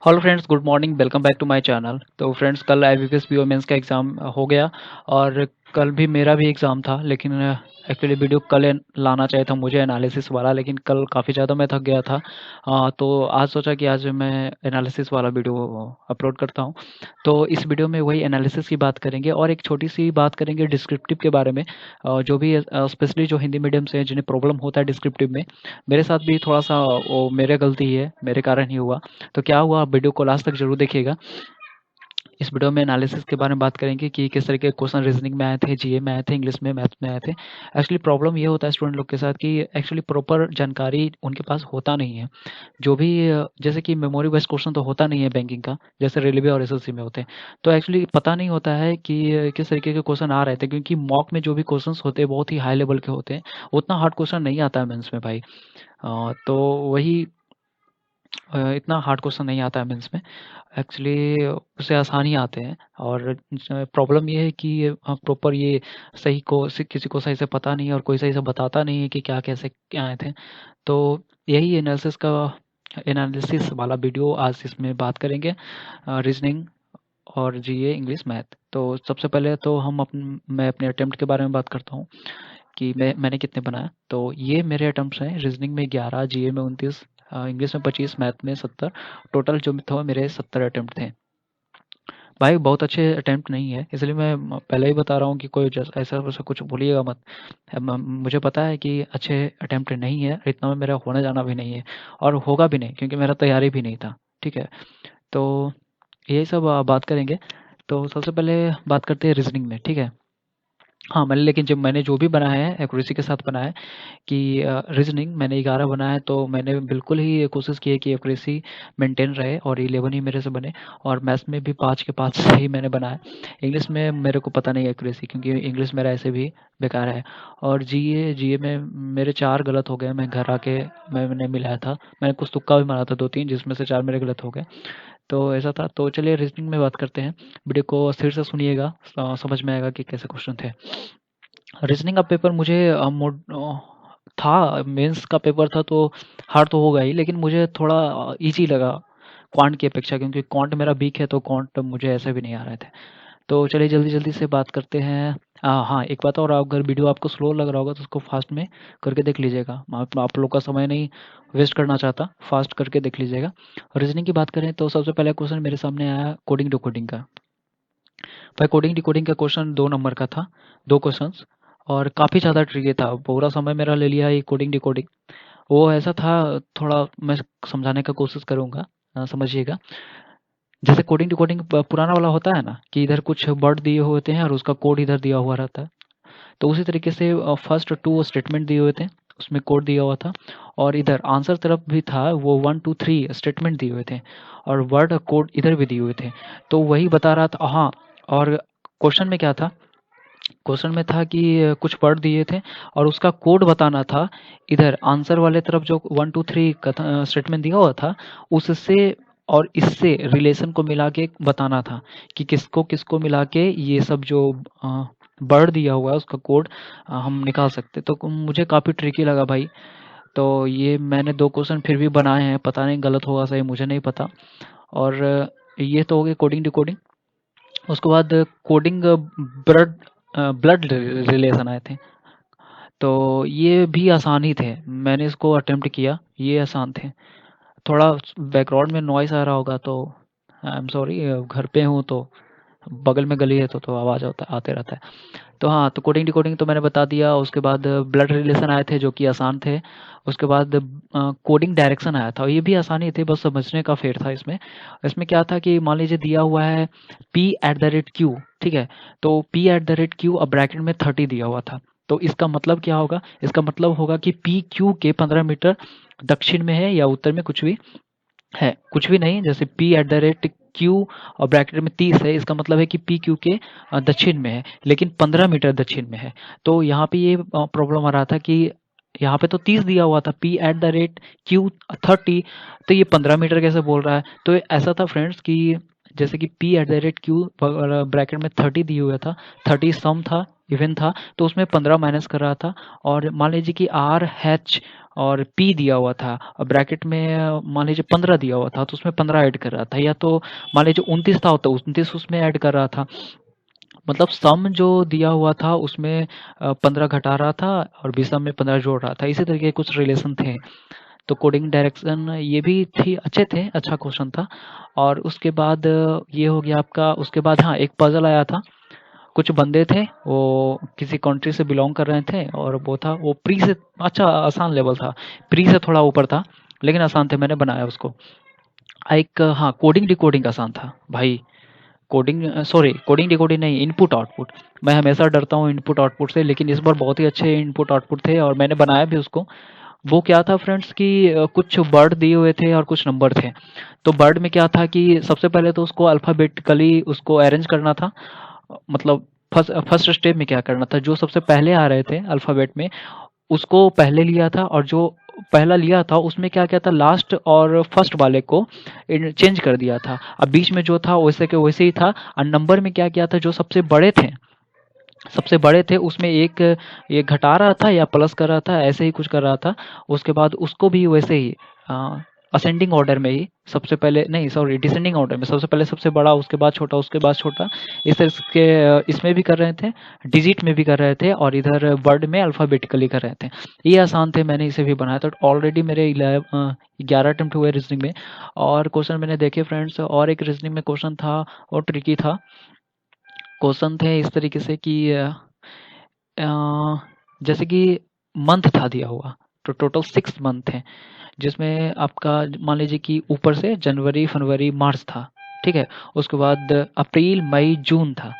Hello friends, good morning. Welcome back to my channel. तो friends, कल IBPS PO mains का exam हो गया और कल भी मेरा भी एग्ज़ाम था, लेकिन एक्चुअली वीडियो कल लाना चाहिए था मुझे एनालिसिस वाला, लेकिन कल काफ़ी ज़्यादा मैं थक गया था। तो आज सोचा कि आज मैं एनालिसिस वाला वीडियो अपलोड करता हूँ। तो इस वीडियो में वही एनालिसिस की बात करेंगे और एक छोटी सी बात करेंगे डिस्क्रिप्टिव के बारे में। जो भी स्पेशली जो हिंदी मीडियम से हैं, जिन्हें प्रॉब्लम होता है डिस्क्रिप्टिव में, मेरे साथ भी थोड़ा सा वो मेरे गलती है, मेरे कारण ही हुआ। तो क्या हुआ, आप वीडियो को लास्ट तक जरूर देखिएगा। इस वीडियो में एनालिसिस के बारे में बात करेंगे कि किस तरह के क्वेश्चन रीजनिंग में आए थे, जीए में आए थे, इंग्लिश में, मैथ्स में आए थे। एक्चुअली प्रॉब्लम ये होता है स्टूडेंट लोग के साथ कि एक्चुअली प्रॉपर जानकारी उनके पास होता नहीं है। जो भी जैसे कि मेमोरी बेस्ड क्वेश्चन तो होता नहीं है बैंकिंग का, जैसे रेलवे और एसएससी में होते हैं। तो एक्चुअली पता नहीं होता है कि किस तरीके के क्वेश्चन आ रहे थे, क्योंकि मॉक में जो भी क्वेश्चन होते हैं बहुत ही हाई लेवल के होते हैं। उतना हार्ड क्वेश्चन नहीं आता है मेंस में भाई। तो वही इतना हार्ड क्वेश्चन नहीं आता है मेंस में। एक्चुअली उससे आसान ही आते हैं। और प्रॉब्लम ये है कि प्रॉपर ये सही को किसी को सही से पता नहीं है और कोई सही से बताता नहीं है कि क्या कैसे क्या आए थे। तो यही एनालिसिस वाला वीडियो आज इसमें बात करेंगे, रीजनिंग और जीए, इंग्लिश, मैथ। तो सबसे पहले तो मैं अपने अटेम्प्ट के बारे में बात करता हूँ कि मैंने कितने बनाए। तो ये मेरे अटेम्प्ट्स हैं। रीजनिंग में 11, जीए में 29, इंग्लिश में 25, मैथ में 70। टोटल जो था मेरे 70 अटेम्प्ट थे। भाई बहुत अच्छे अटेम्प्ट नहीं है, इसलिए मैं पहले ही बता रहा हूँ कि कोई ऐसा वैसा कुछ बोलिएगा मत। मुझे पता है कि अच्छे अटेम्प्ट नहीं है, इतना में मेरा होने जाना भी नहीं है और होगा भी नहीं, क्योंकि मेरा तैयारी भी नहीं था। ठीक है, तो यही सब बात करेंगे। तो सबसे पहले बात करते हैं रीजनिंग में। ठीक है। हाँ, मैंने लेकिन जब मैंने जो भी बनाया है एक्यूरेसी के साथ बनाया है कि रीजनिंग मैंने 11 बनाया है, तो मैंने बिल्कुल ही ये कोशिश की है कि एक्यूरेसी मेंटेन रहे और 11 ही मेरे से बने। और मैथ्स में भी 5 के 5 ही मैंने बनाया। इंग्लिश में मेरे को पता नहीं है एक्यूरेसी, क्योंकि इंग्लिश मेरा ऐसे भी बेकार है। और जीए में मेरे 4 गलत हो गए। मैं घर आके मैंने मिलाया था, मैंने कुछ तुक्का भी मारा था 2-3, जिसमें से 4 मेरे गलत हो गए। तो ऐसा था। तो चलिए रीजनिंग में बात करते हैं। वीडियो को स्थिर से सुनिएगा, समझ में आएगा कि कैसे क्वेश्चन थे। रीजनिंग का पेपर मुझे था, मेंस का पेपर था, तो हार्ड तो होगा ही, लेकिन मुझे थोड़ा इजी लगा क्वांट की अपेक्षा, क्योंकि क्वांट मेरा वीक है, तो क्वांट मुझे ऐसे भी नहीं आ रहे थे। तो चलिए जल्दी जल्दी से बात करते हैं। हाँ, एक बात और, अगर वीडियो आपको स्लो लग रहा होगा तो उसको फास्ट में करके देख लीजिएगा। मैं आप लोग का समय नहीं वेस्ट करना चाहता, फास्ट करके देख लीजिएगा। रीजनिंग की बात करें तो सबसे पहला क्वेश्चन मेरे सामने आया कोडिंग डिकोडिंग का। भाई कोडिंग डिकोडिंग का क्वेश्चन 2 नंबर का था, 2 क्वेश्चंस, और काफ़ी ज़्यादा ट्रिकी था। पूरा समय मेरा ले लिया ये कोडिंग डिकोडिंग। वो ऐसा था, थोड़ा मैं समझाने का कोशिश करूँगा, समझिएगा। जैसे कोडिंग डिकोडिंग पुराना वाला होता है ना, कि इधर कुछ वर्ड दिए हुए होते हैं और उसका कोड इधर दिया हुआ रहता है। तो उसी तरीके से फर्स्ट 2 स्टेटमेंट दिए हुए थे, उसमें कोड दिया हुआ था। और इधर आंसर तरफ भी था, वो 1, 2, 3 स्टेटमेंट दिए हुए थे और वर्ड कोड इधर भी दिए हुए थे। तो वही बता रहा था। हाँ, और क्वेश्चन में क्या था, क्वेश्चन में था कि कुछ वर्ड दिए थे और उसका कोड बताना था। इधर आंसर वाले तरफ जो 1, 2, 3 स्टेटमेंट दिया हुआ था, उससे और इससे रिलेशन को मिला के बताना था कि किसको किसको मिला के ये सब जो वर्ड दिया हुआ है उसका कोड हम निकाल सकते। तो मुझे काफ़ी ट्रिकी लगा भाई। तो ये मैंने 2 क्वेश्चन फिर भी बनाए हैं, पता नहीं गलत होगा सही, मुझे नहीं पता। और ये तो हो गई कोडिंग डिकोडिंग। उसके बाद कोडिंग ब्लड ब्लड रिलेशन आए थे। तो ये भी आसान ही थे, मैंने इसको अटेम्प्ट किया, ये आसान थे। थोड़ा बैकग्राउंड में नॉइस आ रहा होगा तो आई एम सॉरी, घर पे हूँ तो बगल में गली है तो आवाज़ आता आते रहता है। तो हाँ, तो कोडिंग डिकोडिंग तो मैंने बता दिया। उसके बाद ब्लड रिलेशन आए थे जो कि आसान थे। उसके बाद कोडिंग डायरेक्शन आया था, ये भी आसानी थी, बस समझने का फेर था इसमें। इसमें क्या था कि मान लीजिए दिया हुआ है P@Q, ठीक है। तो P@Q अब ब्रैकेट में 30 दिया हुआ था। तो इसका मतलब क्या होगा, इसका मतलब होगा कि PQ के 15 मीटर दक्षिण में है या उत्तर में, कुछ भी है, कुछ भी नहीं। जैसे P@Q और ब्रैकेट में 30 है, इसका मतलब है कि PQ के दक्षिण में है, लेकिन 15 मीटर दक्षिण में है। तो यहाँ पे ये प्रॉब्लम आ रहा था कि यहाँ पे तो 30 दिया हुआ था, P@Q 30, तो ये 15 मीटर कैसे बोल रहा है। तो ऐसा था फ्रेंड्स कि जैसे कि p@q ब्रैकेट में 30 दिए हुआ था, 30 सम था, इवन था, तो उसमें 15 माइनस कर रहा था। और मान लीजिए कि RH और p दिया हुआ था और ब्रैकेट में मान लीजिए 15 दिया हुआ था, तो उसमें 15 ऐड कर रहा था। या तो मान लीजिए 29 था तो 29 उसमें ऐड कर रहा था। मतलब सम जो दिया हुआ था उसमें 15 घटा रहा था और विषम में 15 जोड़ रहा था। इसी तरीके के कुछ रिलेशन थे। तो कोडिंग डायरेक्शन ये भी थी, अच्छे थे, अच्छा क्वेश्चन था। और उसके बाद ये हो गया आपका। उसके बाद हाँ, एक पजल आया था। कुछ बंदे थे, वो किसी कंट्री से बिलोंग कर रहे थे और वो था, वो प्री से अच्छा आसान लेवल था, प्री से थोड़ा ऊपर था, लेकिन आसान थे, मैंने बनाया उसको। एक हाँ, कोडिंग डिकोडिंग आसान था भाई। कोडिंग सॉरी, कोडिंग डिकोडिंग नहीं, इनपुट आउटपुट। मैं हमेशा डरता हूँ इनपुट आउटपुट से, लेकिन इस बार बहुत ही अच्छे इनपुट आउटपुट थे और मैंने बनाया भी उसको। वो क्या था फ्रेंड्स कि कुछ वर्ड दिए हुए थे और कुछ नंबर थे। तो वर्ड में क्या था कि सबसे पहले तो उसको अल्फ़ाबेटिकली उसको अरेंज करना था। मतलब फर्स्ट फर्स्ट स्टेप में क्या करना था, जो सबसे पहले आ रहे थे अल्फ़ाबेट में, उसको पहले लिया था। और जो पहला लिया था उसमें क्या किया था, लास्ट और फर्स्ट वाले को चेंज कर दिया था। अब बीच में जो था वैसे के वैसे ही था। और नंबर में क्या किया था, जो सबसे बड़े थे उसमें एक ये घटा रहा था या प्लस कर रहा था, ऐसे ही कुछ कर रहा था। उसके बाद उसको भी वैसे ही असेंडिंग ऑर्डर में ही, सबसे पहले नहीं सॉरी, डिसेंडिंग ऑर्डर में, सबसे पहले सबसे बड़ा, उसके बाद छोटा, उसके बाद छोटा। इस तरह के इसमें भी कर रहे थे, डिजिट में भी कर रहे थे, और इधर वर्ड में अल्फ़ाबेटिकली कर रहे थे। ये आसान थे, मैंने इसे भी बनाया था। ऑलरेडी मेरे 11 अटेम्प्ट हुए रीजनिंग में। और क्वेश्चन मैंने देखे फ्रेंड्स, और एक रीजनिंग में क्वेश्चन था और ट्रिकी था। क्वेश्चन थे इस तरीके से कि अ, जैसे कि मंथ था दिया हुआ, तो टोटल 6 मंथ थे, जिसमें आपका मान लीजिए कि ऊपर से जनवरी, फरवरी, मार्च था, ठीक है? उसके बाद अप्रैल, मई, जून था।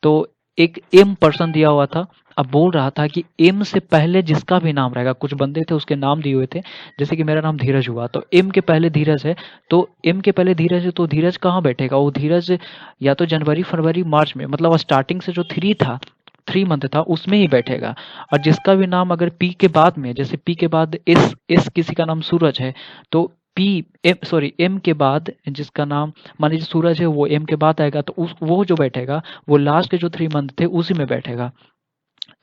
तो एक एम पर्सन दिया हुआ था। अब बोल रहा था कि एम से पहले जिसका भी नाम रहेगा, कुछ बंदे थे उसके नाम दिए हुए थे, जैसे कि मेरा नाम धीरज हुआ, तो एम के पहले धीरज है, तो एम के पहले धीरज है, तो धीरज कहाँ बैठेगा? वो धीरज या तो जनवरी, फरवरी, मार्च में, मतलब स्टार्टिंग से जो 3 था, 3 मंथ था, उसमें ही बैठेगा। और जिसका भी नाम अगर पी के बाद में, जैसे पी के बाद एस, किसी का नाम सूरज है, तो पी एम सॉरी एम के बाद जिसका नाम मान लीजिए सूरज है, वो एम के बाद आएगा, तो उस वो जो बैठेगा वो लास्ट के जो 3 मंथ थे उसी में बैठेगा।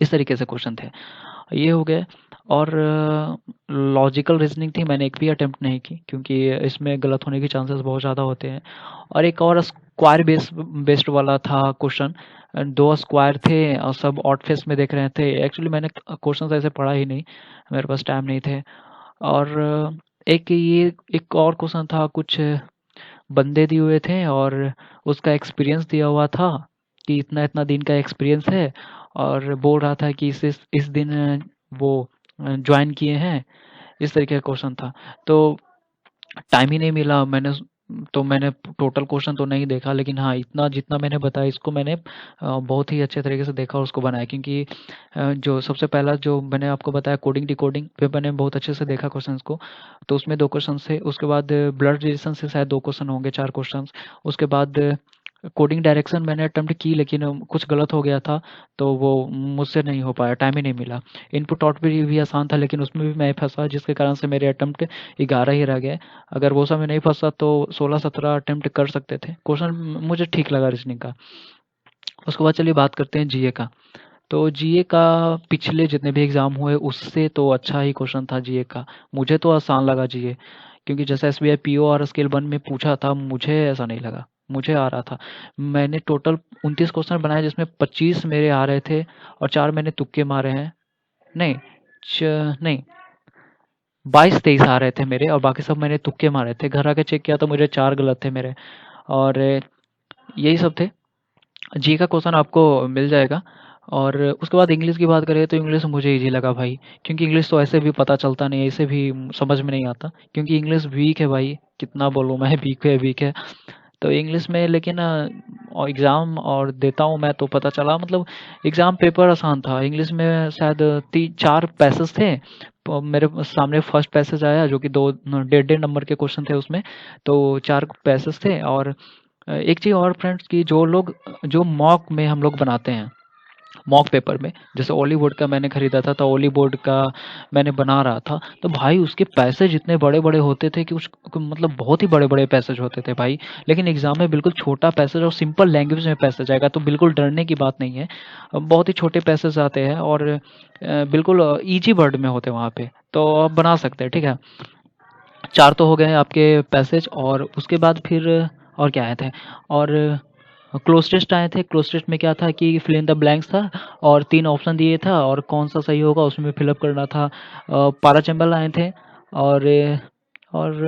इस तरीके से क्वेश्चन थे। ये हो गए। और लॉजिकल रीजनिंग थी, मैंने एक भी अटेम्प्ट नहीं की, क्योंकि इसमें गलत होने के चांसेस बहुत ज़्यादा होते हैं। और एक और स्क्वायर बेस्ड वाला था क्वेश्चन। 2 स्क्वायर थे और सब ऑड फेस में देख रहे थे। एक्चुअली मैंने क्वेश्चन ऐसे पढ़ा ही नहीं, मेरे पास टाइम नहीं थे। और एक और क्वेश्चन था, कुछ बंदे दिए हुए थे और उसका एक्सपीरियंस दिया हुआ था कि इतना इतना दिन का एक्सपीरियंस है, और बोल रहा था कि इस दिन वो ज्वाइन किए हैं। इस तरीके का क्वेश्चन था। तो टाइम ही नहीं मिला, मैंने टोटल क्वेश्चन तो नहीं देखा, लेकिन हाँ, इतना जितना मैंने बताया इसको मैंने बहुत ही अच्छे तरीके से देखा और उसको बनाया। क्योंकि जो सबसे पहला जो मैंने आपको बताया कोडिंग डिकोडिंग पे मैंने बहुत अच्छे से देखा क्वेश्चंस को। तो उसमें 2 क्वेश्चन थे, उसके बाद ब्लड रिलेशन से शायद 2 क्वेश्चन होंगे, 4 क्वेश्चंस। उसके बाद कोडिंग डायरेक्शन मैंने अटेम्प्ट की, लेकिन कुछ गलत हो गया था, तो वो मुझसे नहीं हो पाया, टाइम ही नहीं मिला। इनपुट आउटपुट भी आसान था, लेकिन उसमें भी मैं फंसा, जिसके कारण से मेरे अटेम्प्ट 11 ही रह गए। अगर वो समय नहीं फंसा तो 16-17 अटेम्प्ट कर सकते थे। क्वेश्चन मुझे ठीक लगा रीजनिंग का। उसके बाद चलिए बात करते हैं जीए का। तो जीए का पिछले जितने भी एग्जाम हुए उससे तो अच्छा ही क्वेश्चन था जीए का। मुझे तो आसान लगा जीए, क्योंकि जैसा एसबीआई पीओ और स्केल 1 में पूछा था, मुझे ऐसा नहीं लगा, मुझे आ रहा था। मैंने टोटल 29 क्वेश्चन बनाए, जिसमें 25 मेरे आ रहे थे और 4 मैंने तुक्के मारे हैं। नहीं, नहीं, 22-23 आ रहे थे मेरे, और बाकी सब मैंने तुक्के मारे थे। घर आके चेक किया तो मुझे 4 गलत थे मेरे। और यही सब थे। जी का क्वेश्चन आपको मिल जाएगा। और उसके बाद इंग्लिश की बात करें तो इंग्लिश मुझे इजी लगा भाई, क्योंकि इंग्लिश तो ऐसे भी पता चलता नहीं है, इसे भी समझ में नहीं आता, क्योंकि इंग्लिश वीक है भाई, कितना बोलूँ मैं, वीक है वीक है। तो इंग्लिश में लेकिन और एग्ज़ाम और देता हूँ मैं, तो पता चला मतलब एग्ज़ाम पेपर आसान था। इंग्लिश में शायद 3-4 पैसेज थे। मेरे सामने फर्स्ट पैसेज आया जो कि 2 डेढ़-डेढ़ नंबर के क्वेश्चन थे उसमें। तो 4 पैसेज थे। और एक चीज़ और फ्रेंड्स, कि जो मॉक में हम लोग बनाते हैं, मॉक पेपर में। जैसे ओली बोर्ड का मैंने खरीदा था, तो ओली बोर्ड का मैंने बना रहा था, तो भाई उसके पैसेज इतने बड़े बड़े होते थे कि उस मतलब बहुत ही बड़े बड़े पैसेज होते थे भाई। लेकिन एग्जाम में बिल्कुल छोटा पैसेज और सिंपल लैंग्वेज में पैसेज आएगा, तो बिल्कुल डरने की बात नहीं है। बहुत ही छोटे पैसेज आते हैं और बिल्कुल इजी वर्ड में होते हैं वहाँ पे, तो आप बना सकते हैं। ठीक है, चार तो हो गए आपके पैसेज। और उसके बाद फिर और क्या आए थे, और क्लोज टेस्ट आए थे। क्लोज टेस्ट में क्या था कि फिल इन द ब्लैंक्स था, और 3 ऑप्शन दिए था और कौन सा सही होगा उसमें फिलअप करना था। पाराचैम्बल आए थे, और और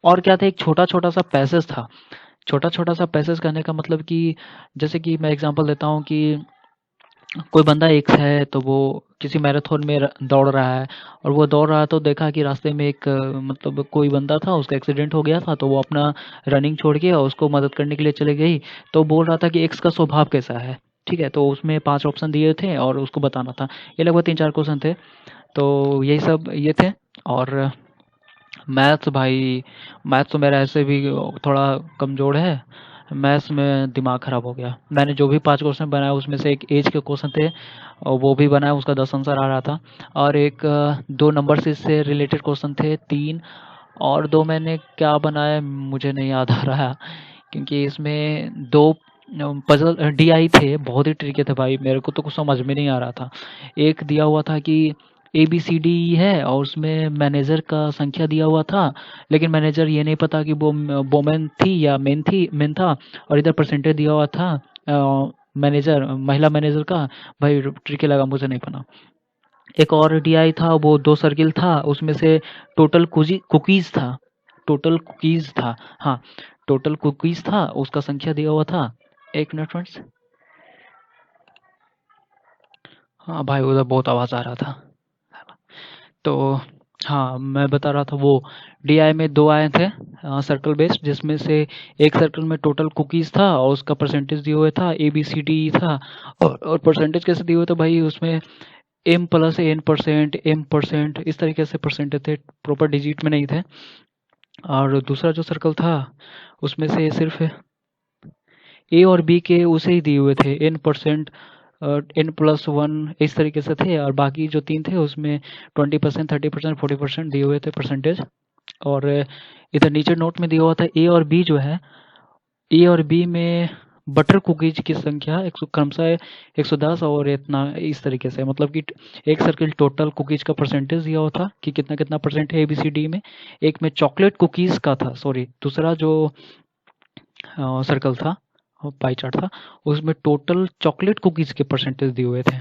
और क्या था, एक छोटा-छोटा सा पैसेज था। छोटा-छोटा सा पैसेज कहने का मतलब कि जैसे कि मैं एग्ज़ाम्पल देता हूँ कि कोई बंदा एक है, तो वो किसी मैराथन में दौड़ रहा है, और वो दौड़ रहा है तो देखा कि रास्ते में एक मतलब कोई बंदा था, उसका एक्सीडेंट हो गया था, तो वो अपना रनिंग छोड़ के और उसको मदद करने के लिए चले गई। तो बोल रहा था कि एक्स का स्वभाव कैसा है। ठीक है, तो उसमें 5 ऑप्शन दिए थे और उसको बताना था। ये लगभग 3-4 क्वेश्चन थे, तो यही सब ये थे। और मैथ्स भाई, मैथ्स तो मेरा ऐसे भी थोड़ा कमज़ोर है। मैथ्स में दिमाग ख़राब हो गया। मैंने जो भी 5 क्वेश्चन बनाए उसमें से एक एज के क्वेश्चन थे, और वो भी बनाया, उसका 10 आंसर आ रहा था। और एक 2 नंबर से रिलेटेड क्वेश्चन थे 3, और 2 मैंने क्या बनाया मुझे नहीं याद आ रहा, क्योंकि इसमें 2 पज़ल डीआई थे, बहुत ही ट्रिकी थे भाई, मेरे को तो कुछ समझ में नहीं आ रहा था। एक दिया हुआ था कि ABCD है, और उसमें मैनेजर का संख्या दिया हुआ था, लेकिन मैनेजर ये नहीं पता कि वो वोमेन थी या मेन था, और इधर परसेंटेज दिया हुआ था मैनेजर, महिला मैनेजर का। भाई ट्रिकी लगा, मुझे नहीं बना। एक और डीआई था, वो 2 सर्किल था, उसमें से टोटल कुकीज़ था, टोटल कुकीज़ था। हाँ, टोटल कुकीज़ था, उसका संख्या दिया हुआ था। 1 मिनट फ्रेंड्स। हाँ भाई, उधर बहुत आवाज़ आ रहा था। तो हाँ, मैं बता रहा था वो डीआई में 2 आए थे सर्कल बेस्ड, जिसमें से एक सर्कल में टोटल कुकीज़ था और उसका परसेंटेज दिए हुए था, ABCD था। और परसेंटेज कैसे दिए हुए थे भाई, उसमें M+N%, M% इस तरीके से परसेंटेज थे, प्रॉपर डिजिट में नहीं थे। और दूसरा जो सर्कल था, उसमें से सिर्फ ए और बी के उसे ही दिए हुए थे, N%, N+1 इस तरीके से थे, और बाकी जो 3 थे उसमें 20%, 30%, 40% दिए हुए थे परसेंटेज। और इधर नीचे नोट में दिया हुआ था ए और बी जो है, ए और बी में बटर कुकीज की संख्या 100 क्रमशः 110 और इतना, इस तरीके से मतलब कि एक सर्किल टोटल कुकीज का परसेंटेज दिया हुआ था कि कितना कितना परसेंट है ABCD में। एक में चॉकलेट कुकीज का था, सॉरी, दूसरा जो सर्कल था, पाई चार्ट था, उसमें टोटल चॉकलेट कुकीज के परसेंटेज दिए हुए थे,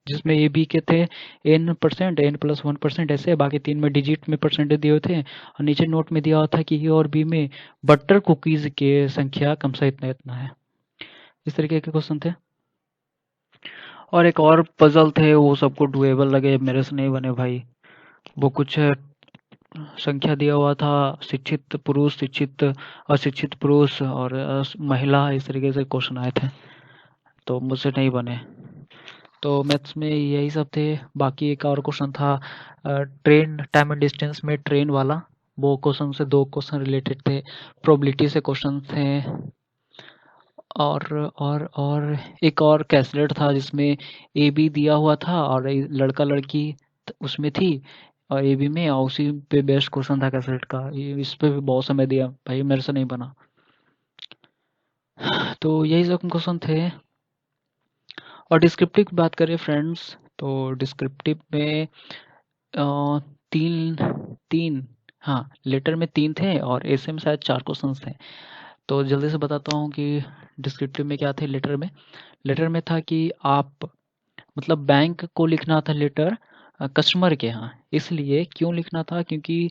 जिसमें ए बी के थे N%, N+1% ऐसे, बाकी 3 में डिजिट में परसेंटेज दिए हुए थे, और नीचे नोट में दिया हुआ था कि ए और बी में बटर कुकीज के संख्या कम से इतना इतना है। इस तरीके के क्वेश्चन थे। और एक और पजल थे, वो सबको डुएबल लगे, मेरे से नहीं बने भाई। वो कुछ संख्या दिया हुआ था, शिक्षित पुरुष, शिक्षित अशिक्षित पुरुष, और महिला, इस तरीके से क्वेश्चन आए थे, तो मुझसे नहीं बने। तो मैथ्स में यही सब थे। बाकी एक और क्वेश्चन था ट्रेन टाइम एंड डिस्टेंस में, ट्रेन वाला, वो क्वेश्चन से 2 क्वेश्चन रिलेटेड थे, प्रोबेबिलिटी से क्वेश्चन थे। और एक और कैसलेट था जिसमें ए बी दिया हुआ था, और लड़का लड़की उसमें थी, और ए बी में, और उसी पे बेस्ट क्वेश्चन था कैसलेट का। इस पे भी बहुत समय दिया भाई, मेरे से नहीं बना। तो यही सब क्वेश्चन थे। और डिस्क्रिप्टिव की बात करें फ्रेंड्स, तो डिस्क्रिप्टिव में अ, तीन तीन हाँ, लेटर में 3 थे और ऐसे में शायद 4 क्वेश्चंस थे। तो जल्दी से बताता हूँ कि डिस्क्रिप्टिव में क्या थे। लेटर में था कि आप मतलब बैंक को लिखना था लेटर कस्टमर के यहाँ। इसलिए क्यों लिखना था, क्योंकि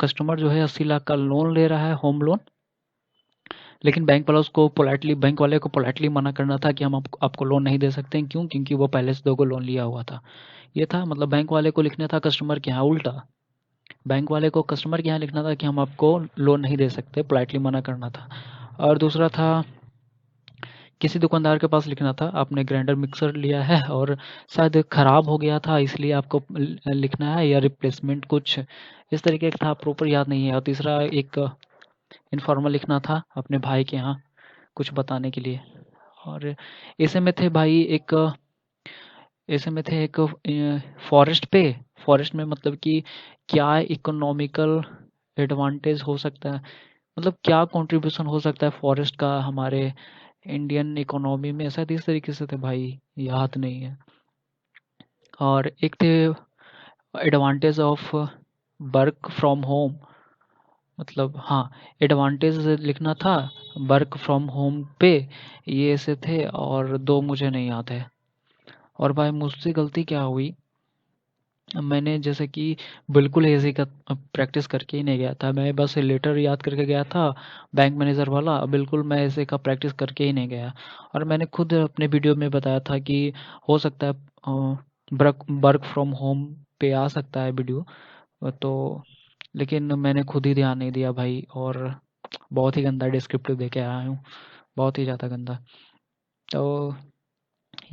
कस्टमर जो है 80 लाख का लोन ले रहा है, होम लोन। लेकिन बैंक वाले को पोलाइटली मना करना था कि हम आपको लोन नहीं दे सकते हैं। क्यों? क्योंकि वो पहले से 2 को लोन लिया हुआ था। ये था मतलब, बैंक वाले को लिखना था कस्टमर के यहाँ, उल्टा। बैंक वाले को कस्टमर के यहाँ लिखना था कि हम आपको लोन नहीं दे सकते, पोलाइटली मना करना था। और दूसरा था, किसी दुकानदार के पास लिखना था, आपने ग्राइंडर मिक्सर लिया है और शायद खराब हो गया था, इसलिए आपको लिखना है, या रिप्लेसमेंट कुछ इस तरीके का था, प्रॉपर याद नहीं है। और तीसरा एक इनफॉर्मल लिखना था अपने भाई के यहाँ कुछ बताने के लिए। और ऐसे में थे भाई एक ऐसे में थे एक फॉरेस्ट पे। फॉरेस्ट में मतलब कि क्या इकोनॉमिकल एडवांटेज हो सकता है, मतलब क्या कंट्रीब्यूशन हो सकता है फॉरेस्ट का हमारे इंडियन इकोनॉमी में, शायद इस तरीके से थे भाई, याद नहीं है। और एक थे advantage of work from home, मतलब हाँ, एडवांटेज लिखना था वर्क फ्रॉम होम पे, ये ऐसे थे और दो मुझे नहीं याद है। और भाई मुझसे गलती क्या हुई, मैंने जैसे कि बिल्कुल ऐसे का प्रैक्टिस करके ही नहीं गया था, मैं बस लेटर याद करके गया था बैंक मैनेजर वाला, बिल्कुल मैं ऐसे का प्रैक्टिस करके ही नहीं गया। और मैंने खुद अपने वीडियो में बताया था कि हो सकता है वर्क वर्क फ्रॉम होम पे आ सकता है वीडियो, तो लेकिन मैंने खुद ही ध्यान नहीं दिया भाई, और बहुत ही गंदा डिस्क्रिप्टिव दे के आया हूँ, बहुत ही ज़्यादा गंदा। तो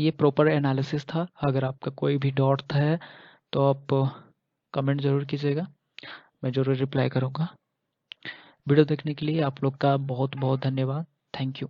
ये प्रॉपर एनालिसिस था, अगर आपका कोई भी डाउट है तो आप कमेंट ज़रूर कीजिएगा, मैं ज़रूर रिप्लाई करूँगा। वीडियो देखने के लिए आप लोग का बहुत बहुत धन्यवाद। Thank you.